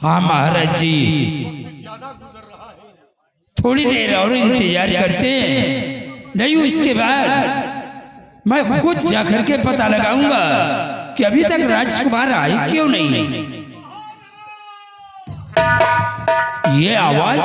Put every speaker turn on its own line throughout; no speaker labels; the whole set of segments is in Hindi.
हाँ महाराज जी, थोड़ी देर और इंतजार करते हैं, नहीं इसके बाद मैं खुद जाकर के पता लगाऊंगा कि अभी तक राजकुमार आए क्यों नहीं। ये आवाज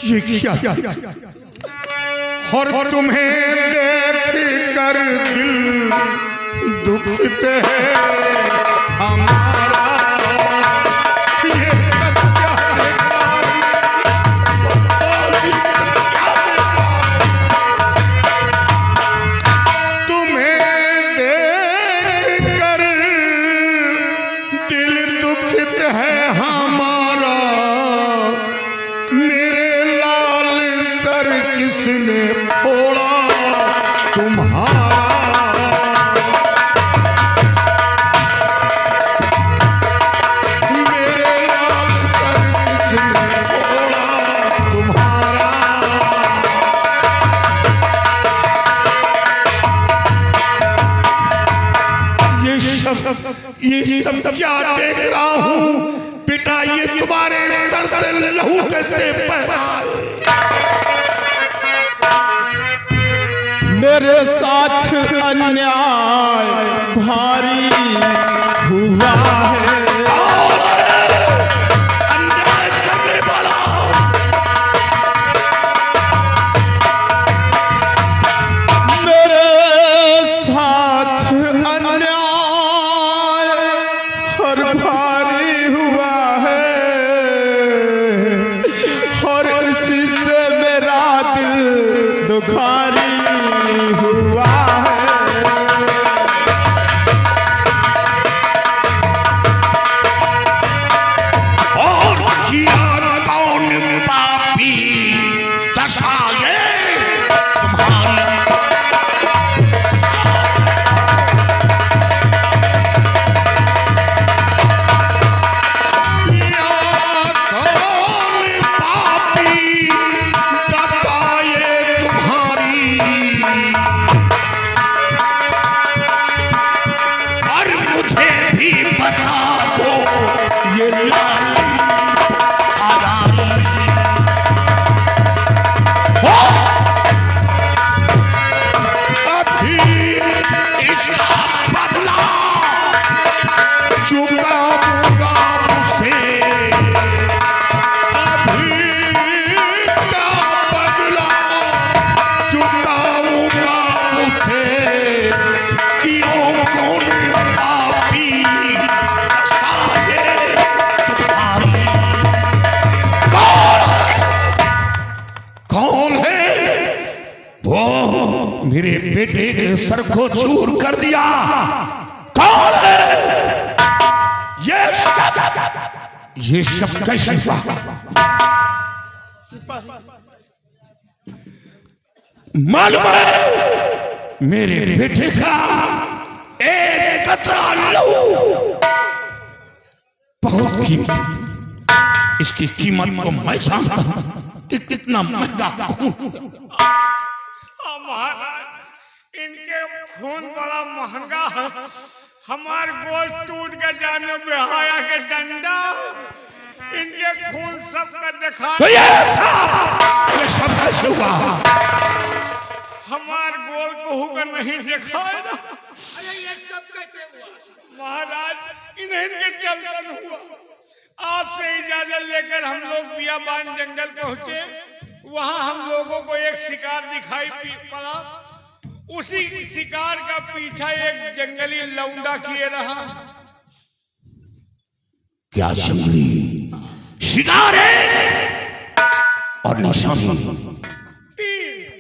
ये क्या और तुम्हें देख कर दिल दुखित है हमारा, ये क्या तुम्हें देख कर दिल दुखित है हमारा, मेरे किसने फोड़ा तुम्हारा, मेरे लाल सर किसने फोड़ा तुम्हारा। ये सब क्या देख रहा हूँ बेटा, ये तुम्हारे दर्द लहू के पैदा,
मेरे साथ अन्याय भारी हुआ है,
अन्याय करने वाला
मेरे साथ अन्याय हर भारी हुआ है, और इसी से मेरा दिल दुखारी हुआ है।
और किया कौन पापी दशा ये तुम्हारी, किया कौन पापी दशा ये तुम्हारी, और मुझे भी बता दो ये लाल अभी इसका बदला चुकाऊंगा मुझसे, अभी का बदला चुकाऊंगा मुझसे, क्यों कौन पापी साये तुम्हारी, कौन है वो मेरे बेटे के सर को चूर कर दिया, कौन है ये सब कैसे हुआ, मालूम है मेरे बेटे का एक कतरा लहू बहुत कीमती, इसकी कीमत को मैं जानता हूं कि कितना महंगा खून।
महाराज, इनके खून बड़ा महंगा है, हमार गोल टूट के जाने बेहाया के डंडा, इनके खून सबका दिखा,
तो ये सब कैसे हुआ,
हमार गोल कहू का नहीं दिखाए ना, ये सब कैसे हुआ महाराज, इन्हें इनके चलतन हुआ। आपसे इजाजत लेकर हम लोग बियाबान जंगल पहुंचे, वहां हम लोगों को एक शिकार दिखाई पड़ा, उसी शिकार का पीछा एक जंगली लौंडा किए रहा।
क्या जंगली शिकार है और निशानी,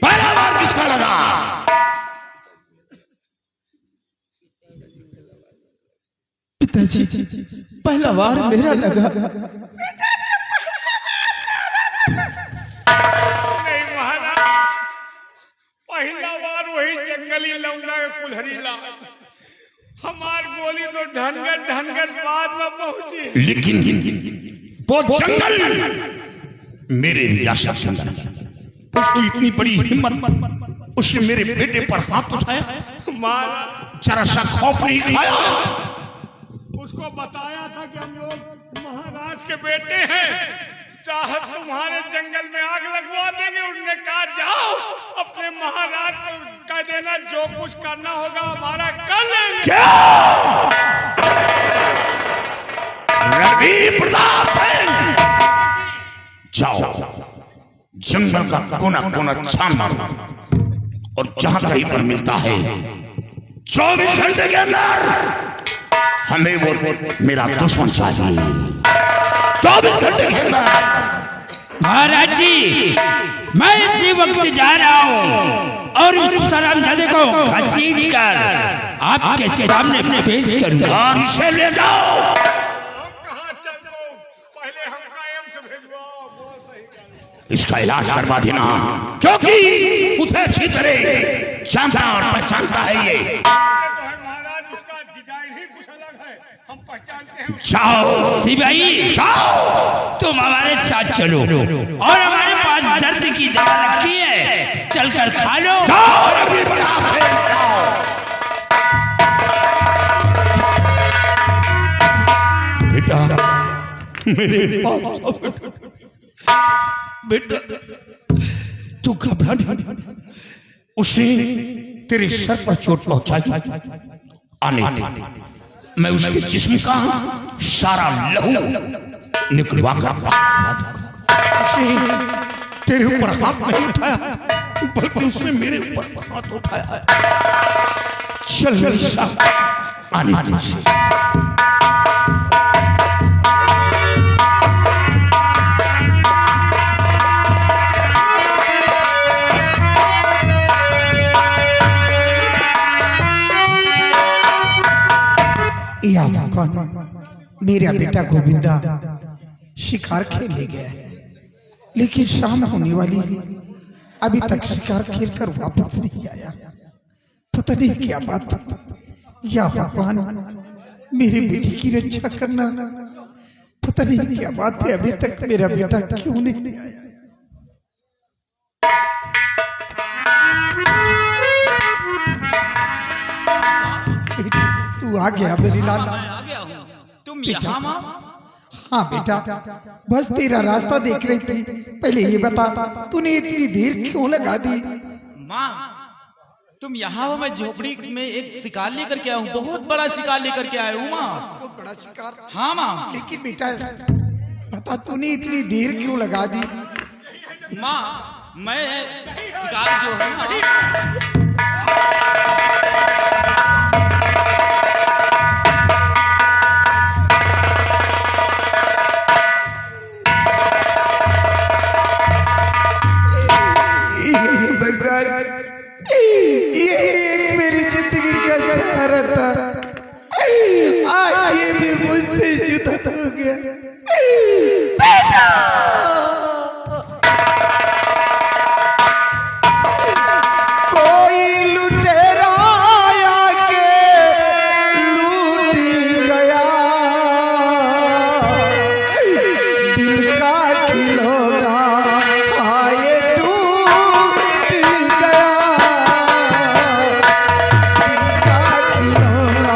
पहला बार किसका लगा,
पिताजी पहला बार मेरा लगा,
नहीं महाराज, महिलावार वही जंगली लौंडा के कुल्हरी ला हमार गोली तो ढनगट बाद में पहुंची,
लेकिन वो जंगल मेरे रियासत के अंदर है। उसकी इतनी बड़ी हिम्मत, उसने मेरे बेटे पर हाथ उठाया,
महाराज
जरा सा खौफ नहीं खाया।
उसको बताया था कि हम लोग महाराज के बेटे हैं, चाहे तुम्हारे जंगल में आग लगवा देंगे। उसने कहा जाओ अपने महाराज को कह देना जो कुछ करना होगा हमारा कर लेंगे।
क्या रणवीर प्रताप सिंह, जाओ जंगल का कोना कोना छान मारो और जहां कहीं पर मिलता है 24 घंटे के अंदर हमें वो मेरा दुश्मन चाहिए। 24 घंटे के अंदर।
महाराज जी, मैं इसी वक्त जा रहा हूँ और उस शराबजादे को घसीट कर आपके सामने पेश करूंगा।
और इसे ले जाओ।
हम कहाँ चल दो, पहले हमका एम्स भिजवाओ। बहुत सही कहा।
इसका इलाज करवा देना, क्योंकि उसे अच्छी तरह जानता और पहचानता है ये।
तो है महाराज, उसका डिजाइन ही कुछ अलग है, हम पहचानते हैं।
जाओ
सिपाही,
जाओ,
तुम हमारे साथ चलो और हमारे पास दर्द की दवा रखी है, चलकर खा लो।
जाओ रणवीर प्रताप सिंह, जाओ। बेटा मेरे पास बेटा तू घबरा नहीं, उसने तेरे सर पर चोट पहुंचाई, आने दे। मैं उसके जिस्म का सारा लहू निकलवा कर उसने तेरे ऊपर हाथ नहीं उठाया, बल्कि उसने मेरे ऊपर हाथ उठाया। चल मेरे साथ, आने दे उसे।
या भगवान, मेरा बेटा गोविंदा शिकार खेलने गया है, लेकिन शाम होने वाली है, अभी तक शिकार खेलकर वापस नहीं आया। पता नहीं क्या बात है। या भगवान, मेरे बेटे की रक्षा करना। पता नहीं क्या बात है, अभी तक मेरा बेटा क्यों नहीं आया। तू आ गया मेरी लाल।
आ गया हूँ। तुम यहाँ माँ?
हाँ बेटा, बस तेरा रास्ता देख रही थी। पहले ये बता, तूने इतनी देर क्यों लगा दी?
माँ, तुम यहाँ हो, मैं झोपड़ी में एक शिकार लेकर के आया हूँ, बहुत बड़ा शिकार लेकर के आया हूँ माँ।
बहुत बड़ा शिकार?
हाँ माँ।
लेकिन बेटा बता, तूने इतनी देर क्यों लगा दी?
माँ, मैं शिकार जो है ना,
ये एक मेरी जिंदगी का सहारा था, आज ये भी मुझसे जुदा हो गया। बेटा, कोई लुटेरा आके लूट गया दिल का खिलौना, आए टूट गया दिल का खिलौना,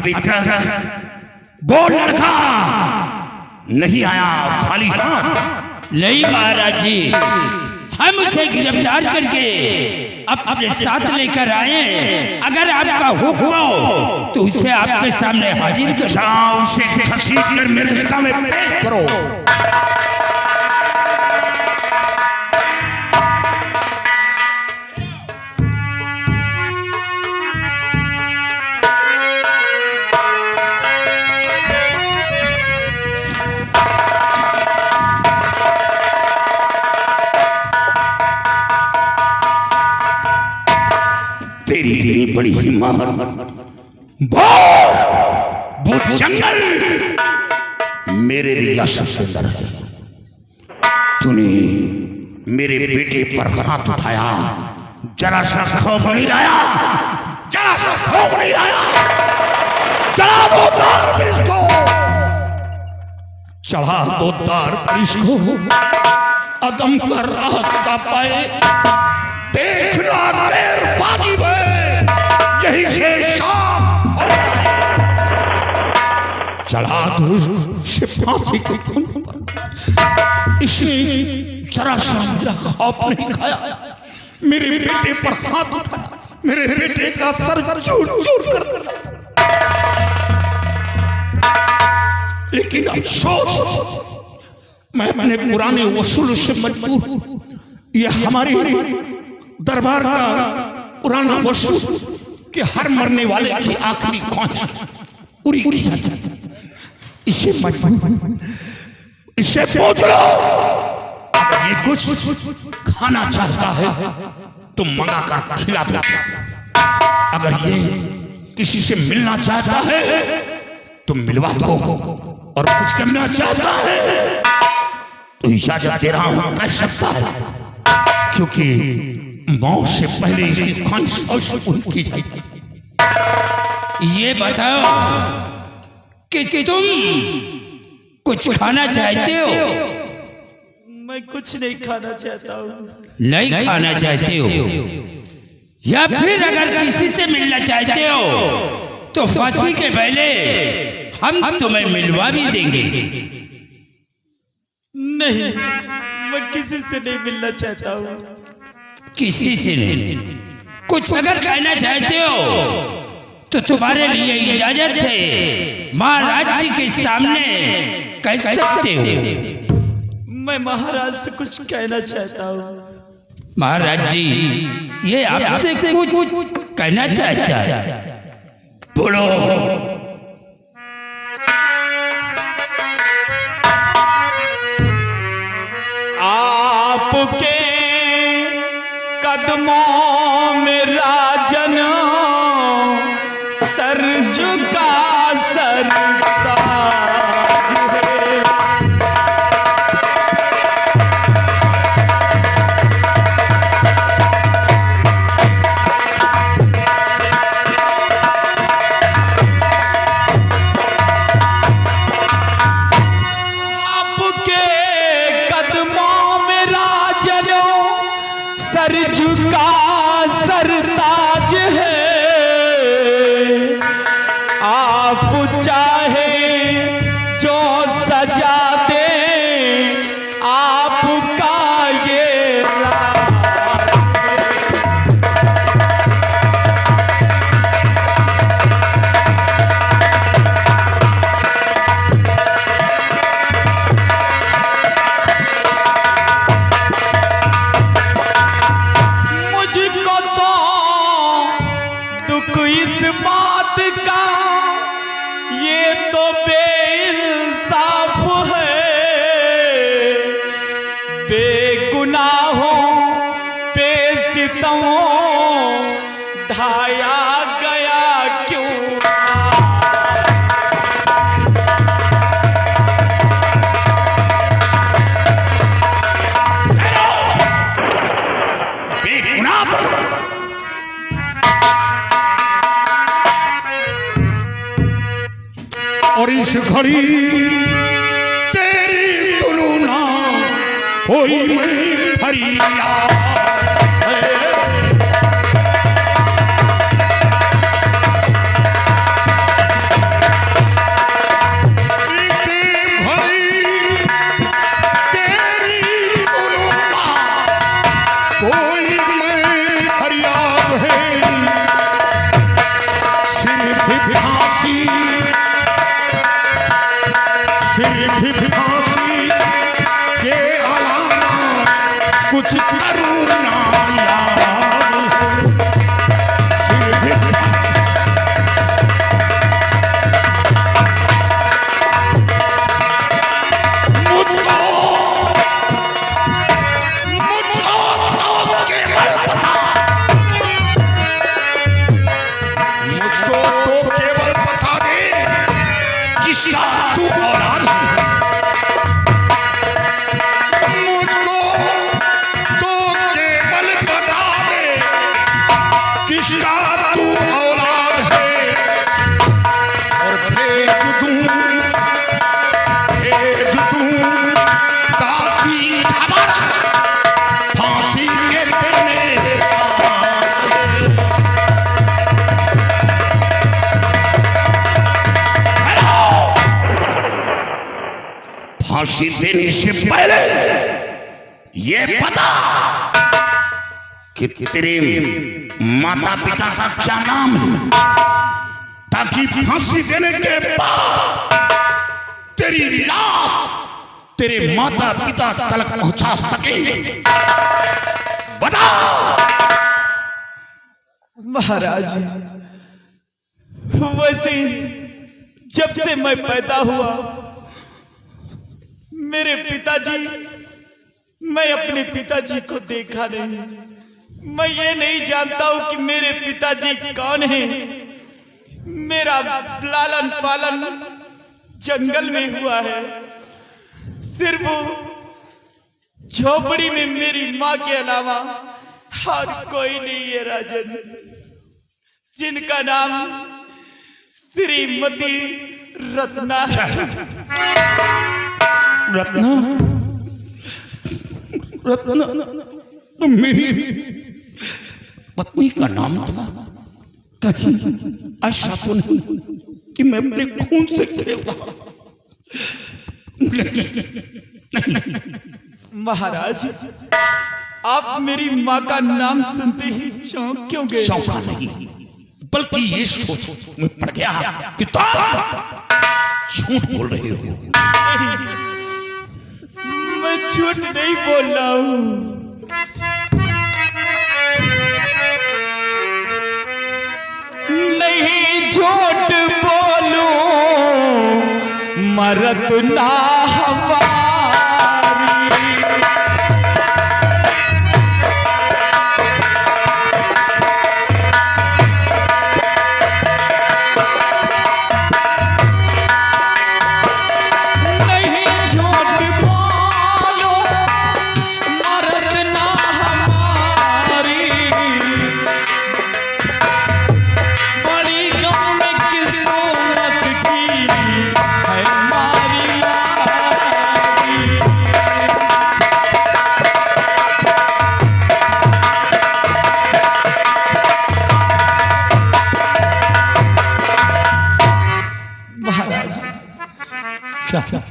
अभी तक वो लड़का नहीं आया खाली हाथ।
नहीं महाराज जी, हम उसे गिरफ्तार करके अपने साथ लेकर आए। अगर आपका हुक्म हो तो उसे आपके सामने हाजिर कर।
जाओ उसे घसीट कर मेरे हिता में पेश करो। तेरी इतनी बड़ी हिम्मत, वो जंगल मेरे रियासत के अंदर है। तूने मेरे बेटे पर हाथ उठाया, जरा सा खौफ नहीं लाया, जरा सा खौफ नहीं लाया। चढ़ा दो तार पर इसको, चढ़ा दो तार पर इसको, अदम का रास्ता पाए। देखना देर वाजिब है, यही से शाम चढ़ा दो इसको फांसी के फंदे पर। इसने जरा सा मेरा खौफ नहीं खाया, मेरे बेटे पर हाथ उठाया, मेरे बेटे का सर चूर चूर कर दिया। लेकिन अफसोस मैंने पुराने वसूल से मजबूर, यह हमारी दरबार का पुराना वसूल कि हर मरने वाले की आखिरी ख्वाहिश पूरी की जाती है। इसे मजबूर, इसे पूछ लो, अगर ये कुछ खाना चाहता है तो मंगा कर खिला दो। अगर ये किसी से मिलना चाहता है तो मिलवा दो, और कुछ करना चाहता है तो इजाजत दे रहा हूं, कह सकता है, क्योंकि मौत से पहले इसकी ख्वाहिश पूरी की जाएगी।
ये बताओ कि तुम कुछ खाना चाहते हो?
मैं कुछ नहीं खाना चाहता हूँ।
नहीं खाना चाहते हो, या फिर अगर किसी से मिलना चाहते हो तो फांसी के पहले हम तुम्हें मिलवा भी देंगे।
नहीं, मैं किसी से नहीं मिलना चाहता हूँ।
किसी से नहीं? कुछ अगर कहना चाहते हो तो तुम्हारे लिए इजाजत है, महाराज जी के सामने कह सकते हो।
मैं महाराज से कुछ कहना चाहता हूँ।
महाराज जी ये आपसे कुछ कहना चाहता है,
बोलो।
आपके कदमों में राजन सर झुका सरता है। आपके कदमों में राजन सर झुका सरताज है। आप चाहे जो सजा दे आपका ये राज मुझको तो दुख इस बात का, ये तो बेइंसाफ है। बेगुनाहों पे सितमों ढाया गया क्यों?
बेगुनाह पर और इस घड़ी तेरी तुलना होई मैं फरियाद है। कुछ करूँ ना याद फिर भी मुझको तो केवल बता, मुझको तो केवल बता दे किसका तू औलाद है। मुझको तो केवल बता दे किसका तू औलाद है, और भेज दूं ताकि खबर फांसी के देने फांसी देने से पहले ये पता कि तेरे माता पिता का क्या नाम है, ताकि फांसी देने के बाद तेरी लाश तेरे माता पिता तक पहुंचा सके। बता।
महाराज, वैसे जब से मैं पैदा हुआ मेरे पिताजी, मैं अपने पिताजी को देखा नहीं। मैं ये नहीं जानता हूं कि मेरे पिताजी कौन हैं। मेरा लालन पालन जंगल में हुआ है। सिर्फ झोपड़ी में मेरी माँ के अलावा और कोई नहीं है राजन, जिनका नाम श्रीमती रत्ना है।
रत्ना, रत्ना तो मेरी पत्नी का नाम था। कहीं ऐसा तो नहीं कि मैं अपने खून से खेल रहा।
महाराज, आप मेरी माँ का नाम सुनते ही चौंक क्यों गए?
चौंका नहीं, बल्कि ये सोच में पड़ गया कि तुम झूठ बोल रहे हो।
मैं झूठ नहीं बोल रहा हूँ। नहीं झूठ बोलूं मरत ना हमारी।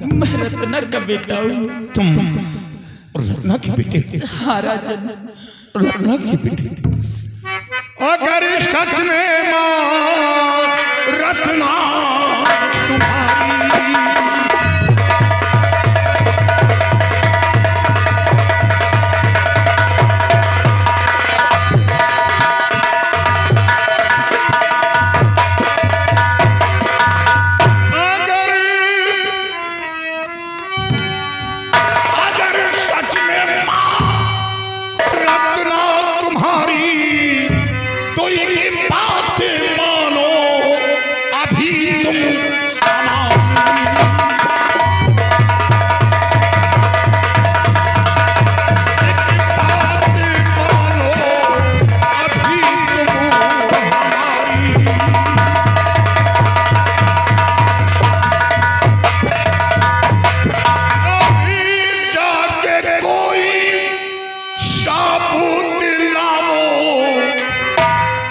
मैं रत्ना का बेटा हूँ।
तुम रत्ना की बेटे?
हाँ राजन,
रत्ना की बेटे। अगर सच में मां रत्ना तुम्हारी,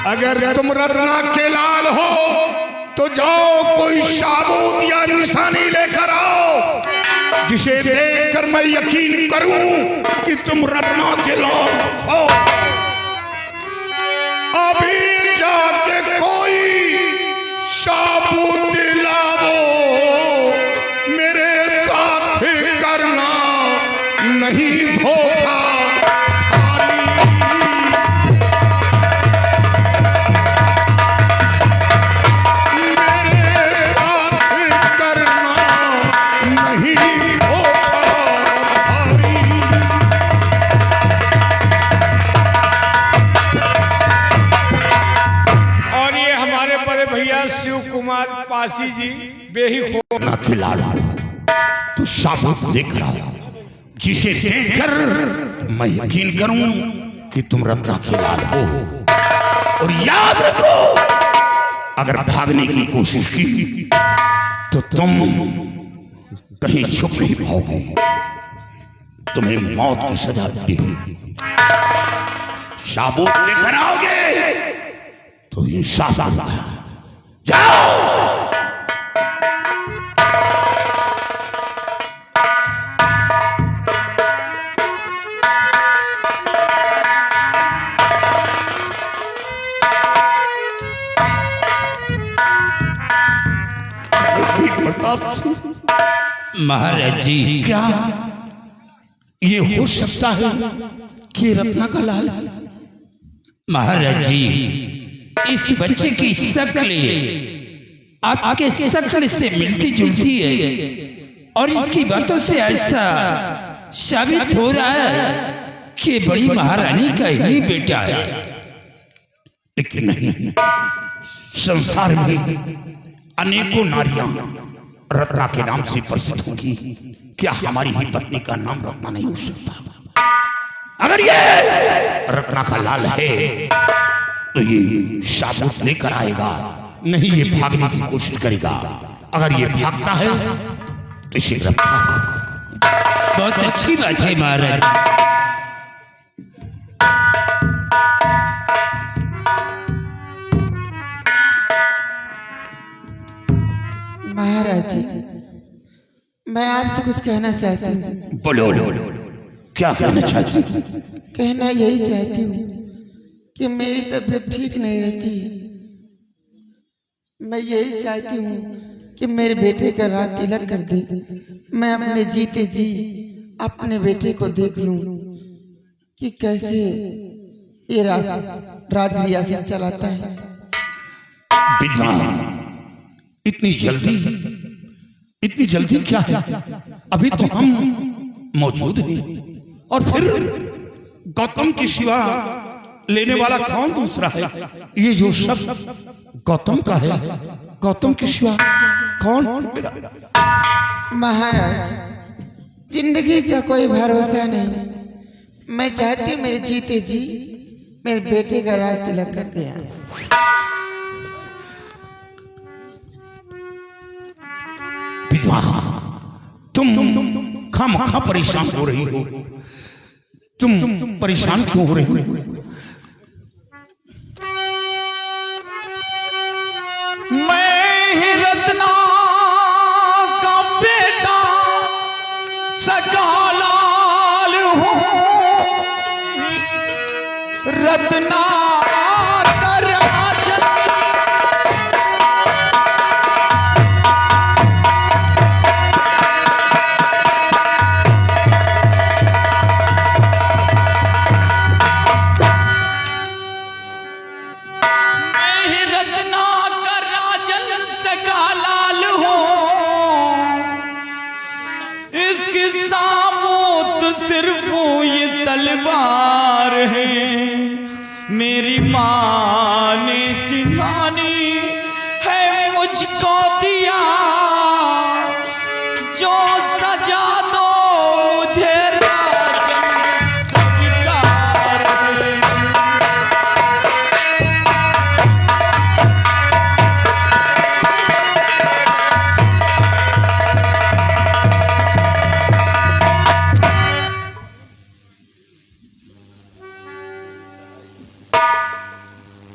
अगर तुम रत्ना के लाल हो तो जाओ कोई साबूत या निशानी लेकर आओ, जिसे देखकर मैं यकीन करूं कि तुम रत्ना के लाल हो। अभी जाके कोई साबूत लाओ, मेरे साथ करना नहीं धोखा। धोखा भारी।
और ये हमारे बड़े भैया शिव कुमार पासी जी बेही खो
ना खिला तो साबुत देख रहा जिसे देखकर मैं यकीन करूं कि तुम रत्ना खिलाल हो। और याद रखो अगर भागने की कोशिश की तो तुम कहीं छुप नहीं पाओगे, तुम्हें मौत की सजा मिलेगी। साबुत लेकर आओगे तो इंसाफ करूंगा। जाओ।
महाराज जी,
क्या ये हो सकता है कि रत्ना का लाल?
महाराज जी, इस बच्चे की शक्ल आपके शक्ल से मिलती जुलती है और इसकी बातों से ऐसा साबित हो रहा है कि बड़ी महारानी का ही बेटा है।
लेकिन नहीं, संसार में अनेकों नारियां रत्ना के नाम से प्रसिद्ध होंगी, क्या हमारी ही पत्नी का नाम रत्ना नहीं हो सकता? अगर ये रत्ना का लाल है तो ये साबुत लेकर आएगा, नहीं ये भागने की कोशिश करेगा। अगर ये भागता है तो इसे गिरफ्तार करो।
बहुत अच्छी बात है महाराज।
महाराज जी, मैं आपसे कुछ कहना चाहती हूँ।
बोलो, क्या कहना चाहती?
कहना यही चाहती हूँ कि मेरी तबीयत ठीक नहीं रहती। मैं यही चाहती हूँ कि मेरे बेटे का रात तिलक कर दे। मैं अपने जीते जी अपने बेटे को देख लूं कि कैसे ये रात रियासत चलाता है।
विद्वान, इतनी जल्दी क्या है? अभी तो हम मौजूद हैं। और फिर गौतम की शिवा लेने वाला कौन दूसरा है? ये जो शब्द गौतम का है, गौतम की शिवा कौन?
महाराज, जिंदगी का कोई भरोसा नहीं। मैं चाहती हूँ मेरे जीते जी मेरे बेटे का राज तिलक कर दिया।
विद्वान, तुम खामखा परेशान हो रही हो। तुम परेशान क्यों हो रही हो?
मैं ही रत्ना का बेटा सगा लाल हूँ। रत्ना का राज सिर्फ ये तलवार है। मेरी माँ ने चिन्हानी है मुझको दिया, जो सजा दो मुझे राजन स्वीकार है।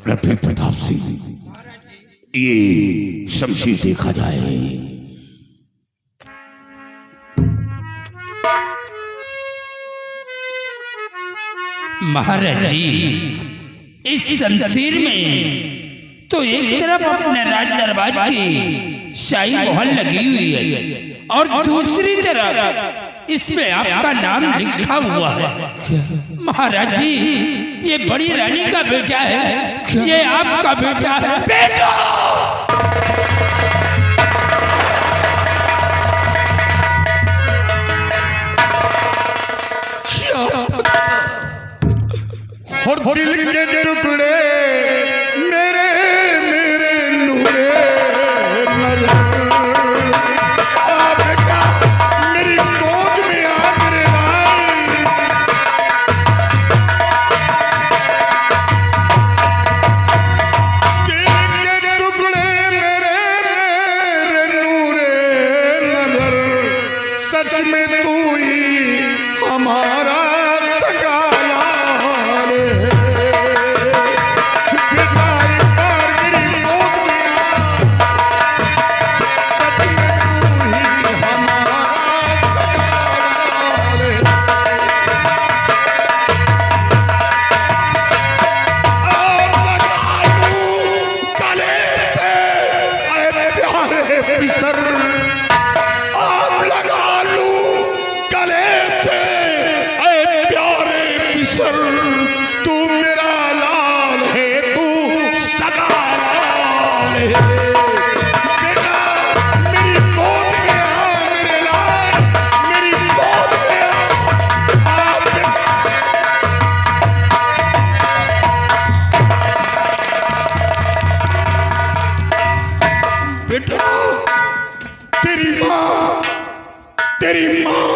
रफी प्रताप सिंह, ये शमशीर देखा जाए।
महाराज जी, इस शमशीर में तो एक तरफ अपने राज दरबार की शाही मोहर लगी हुई है और दूसरी तरफ इसमें आपका नाम लिखा हुआ है। महाराज जी, ये बड़ी रानी का बेटा है, ये आपका बेटा है। बेटा!
हो दिल के टुकड़े मेरे मेरे नूरे नजर आ बेटा मेरी गोद में आ मेरे भाई दिल के टुकड़े मेरे मेरे नूरे नजर सच में तू ही हमारा तेरी माँ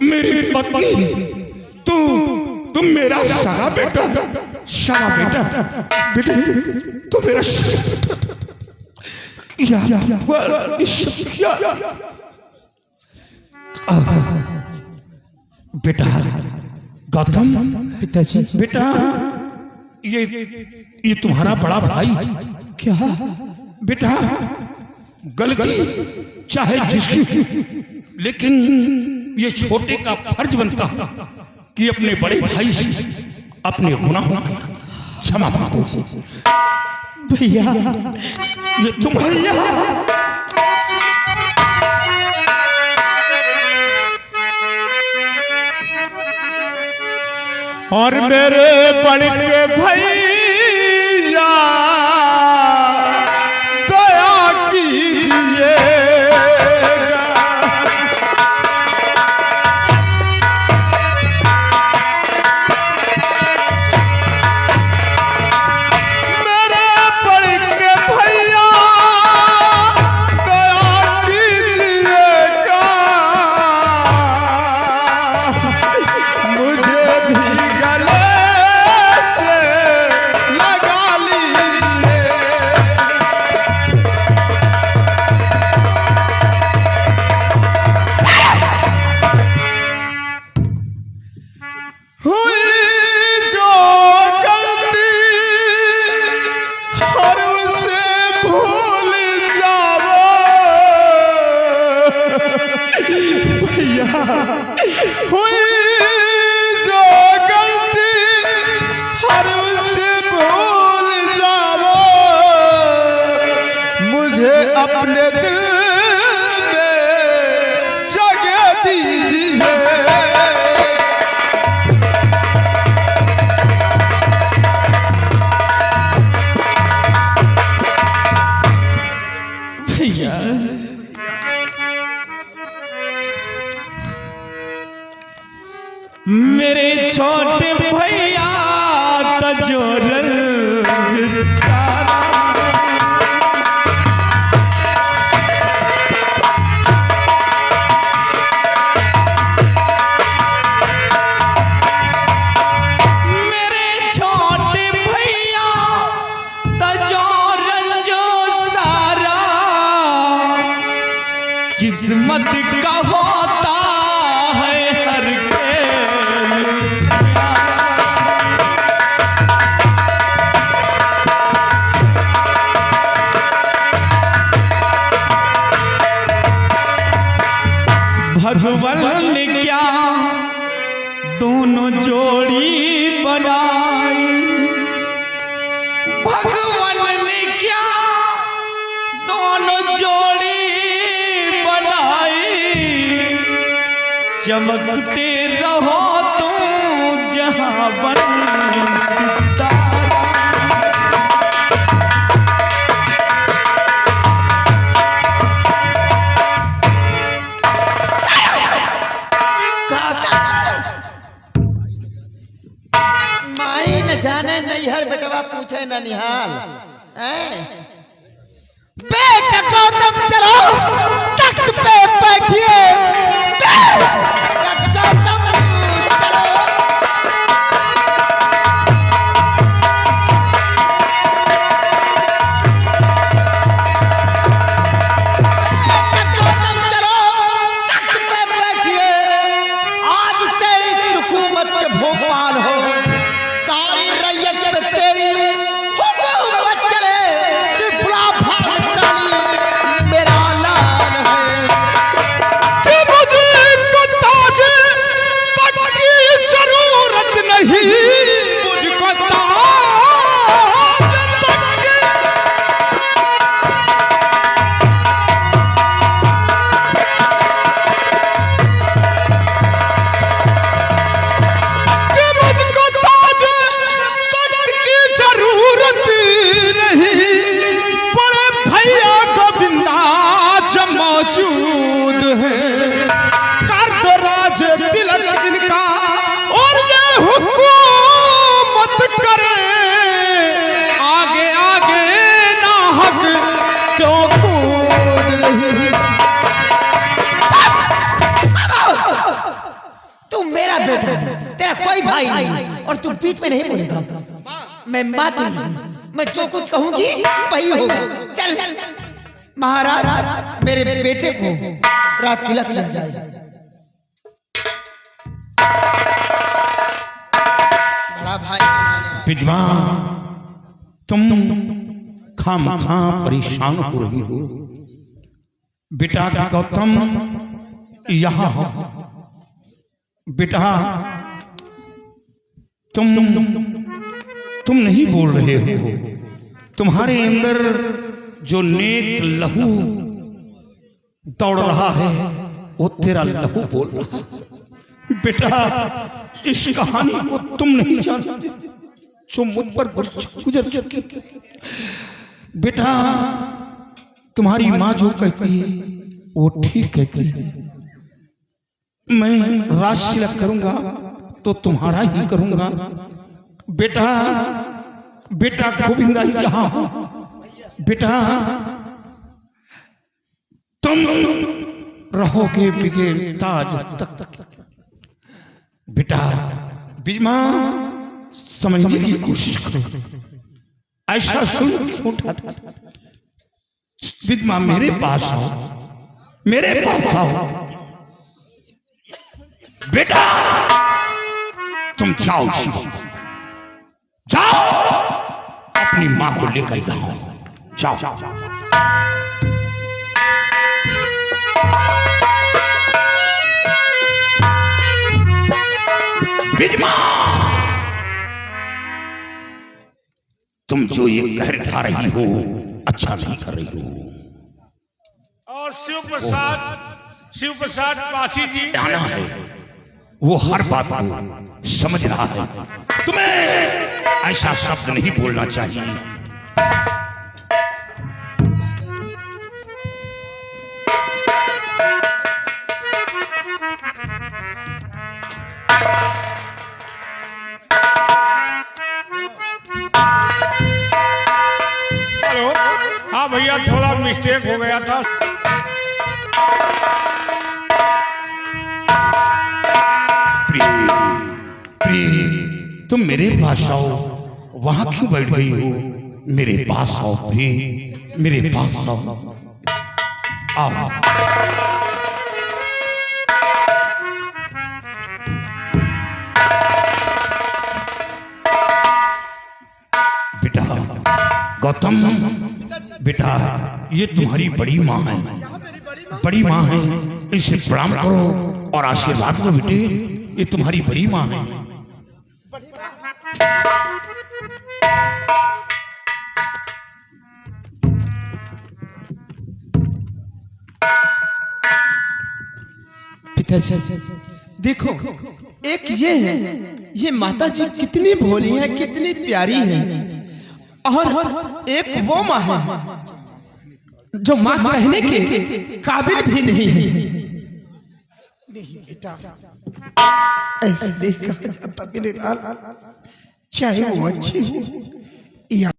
मेरी पत्नी तू मेरा सारा बेटा बेटे तू मेरा बेटा गौतम
पिताजी
बेटा ये तुम्हारा बड़ा भाई
क्या
बेटा गलती चाहे जिसकी लेकिन ये छोटे का फर्ज बनता कि अपने बड़े भाई से अपने गुनाहों की क्षमा मांगो
भैया
ये तुम भैया
और मेरे बड़े भैया दया कीजिए अपने दिल में जगह दीजिए
भैया
मेरे छोटे भैया तजोरल किस्मत का होता है हर भगवान ने क्या दोनों जोड़ी बनाई भगवान ने क्या दोनों जोड़ी चमकते रहो तुम जहां बन
जाने नैहर बेटवा पूछे ननिहाल। बेटा गौतम चलो तख्त पे बैठिए। गौतम चलो। गौतम चलो तख्त पे बैठिए। आज से इस हुकूमत के भोपाल हो। सारी रैयत पे तेरी हुकूमत चले। त्रिपुरा भागशाली मेरा लाल है।
कि मुझे को ताज तक की जरूरत नहीं, मुझको ताज तक की कि मुझको ताज तक की जरूरत नहीं, बड़े भैया गोविंदा जब मौजूद हैं, कर दो राज तिलक इनका और ये हुकूमत करे। आगे आगे ना हक क्यों कूद रही।
तू मेरा बेटा है, तेरा कोई भाई नहीं और तू बीच में नहीं बोलेगा। मैं माँ हूँ, मैं जो कुछ कहूंगी वही होगा। चल महाराज मेरे बेटे को रात तिलक किया जाए। बड़ा भाई
विद्वान तुम खामखा परेशान हो रही हो। बेटा गौतम यहाँ हो। बेटा तुम नहीं बोल रहे हो। तुम्हारे अंदर जो नेक लहू दौड़ रहा है वो तेरा लहू बोल रहा है। बेटा इस कहानी को तुम नहीं जानते जो मुझ पर गुजर चुकी। बेटा तुम्हारी माँ जो कहती है वो ठीक कहती है। मैं राज तिलक करूंगा तो तुम्हारा ही करूंगा। बेटा बेटा गोविंदा यहाँ हो। बेटा तुम रहोगे बिगे ताज तक। बेटा बीमा समझने की कोशिश करो। ऐसा सुन क्यों उठाता? विद्मा मेरे पास आओ, मेरे पास आओ। बेटा तुम जाओ, जाओ अपनी मां को लेकर जाओ। जाओ विद्मा, तुम जो ये कह ढा रही हो अच्छा नहीं कर रही हो।
और शिव प्रसाद पासी जी
आना है, वो हर बात को समझ रहा है। तुम्हें ऐसा शब्द नहीं बोलना चाहिए।
हेलो, हाँ भैया थोड़ा मिस्टेक हो गया था।
तुम मेरे पास आओ, वहां क्यों बैठ गई हो? मेरे पास आओ भी, मेरे पास आओ। आओ बेटा गौतम, बेटा ये तुम्हारी बड़ी माँ है, बड़ी माँ है। इसे प्रणाम करो और आशीर्वाद दो बेटे। ये तुम्हारी बड़ी माँ है।
पिताजी देखो, एक ये है, ये माता जी कितनी भोली है, कितनी प्यारी है। और एक वो माँ है जो माँ कहने के काबिल भी नहीं है।
नहीं बेटा, ऐसे नहीं कहा जाता मेरे लाल। चाहे वो अच्छी हो या